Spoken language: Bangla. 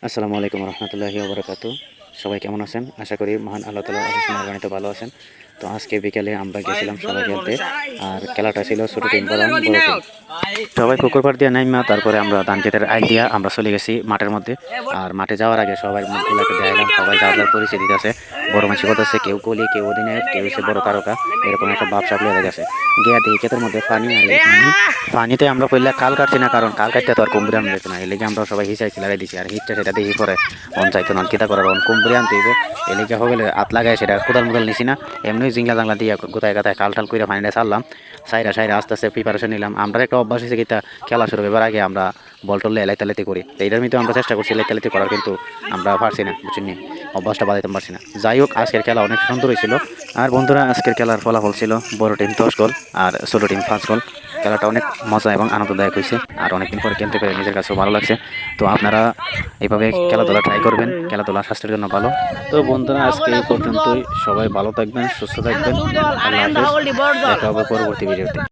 আসসালামু আলাইকুম রহমতুল্লাহি ওবরাকাতু। সবাই কেমন আছেন? আশা করি মহান আল্লাহ তাআলার অশেষ মেহেরবানিতে ভালো আছেন। তো আজকে বিকেলে আমরা গেছিলাম সবাই খেলতে, আর খেলাটা ছিল ছোট টিম বনাম বড় টিম। সবাই পুকুর পাড় দিয়ে নাইমা তারপরে আমরা ধান ক্ষেতের আইল দিয়া আমরা চলে গেছি মাঠের মধ্যে। আর মাঠে যাওয়ার আগে সবাই মুখগুলোকে দেখাইলাম, সবাই যার যার পরিচিতি আছে, বড় মাছি করতেছে, কেউ কোহলি, কেউ অধিনায়ক, কেউ হচ্ছে বড় তারকা, এরকম একটা ভাব সাপ লেগে গেছে। গিয়া দেখি ক্ষেতের মধ্যে পানি, আর এই পানিতে আমরা পড়লে কাল কাটছি না, কারণ কাল কাটতে তো আর কুম্ভীর আনতে যেত না, এর লেগে আমরা সবাই হিসাইছি লাগাই দিছি। আর হিটটা সেটা দেখি পরে অন চাইতো না, কিতা করার অন কুম্ভীর আনতে হইব, এর লেগে হলে হাত লাগায় সেটা কোদাল মোদাল নিছি না, এমনি জিংলা জাংলা দিয়ে গোতায় গাতায় কাল টাল করে পানিটা ছাড়লাম। সাইরা সাইরা আস্তে আস্তে প্রিপারেশন নিলাম। আমরা একটা অভ্যাস হয়েছে কিতা, খেলা শুরু হবার আগে আমরা বল টললে এলাইতালাইতে করি, তো এইটার মধ্যে আমরা চেষ্টা করছি এলাইতালাইতে করার, কিন্তু আমরা পারছি না, বুঝছেন, অভ্যাসটা বাদাইতে পারছি না। যাই হোক, আজকের খেলা অনেক সুন্দর হয়েছিল। আর বন্ধুরা, আজকের খেলার ফলাফল ছিল বড় টিম 10 গোল আর ছোট টিম 5 গোল। খেলাটা অনেক মজা এবং আনন্দদায়ক হয়েছে, আর অনেকদিন পরে খেলতে পেরে নিজের কাছেও ভালো লাগছে। তো আপনারা এইভাবে খেলাধুলা ট্রাই করবেন, খেলাধুলা স্বাস্থ্যের জন্য ভালো। তো বন্ধুরা, আজকে এই পর্যন্তই। সবাই ভালো থাকবেন, সুস্থ থাকবেন। আল্লাহ হাফেজ, দেখা হবে পরবর্তী ভিডিওতে।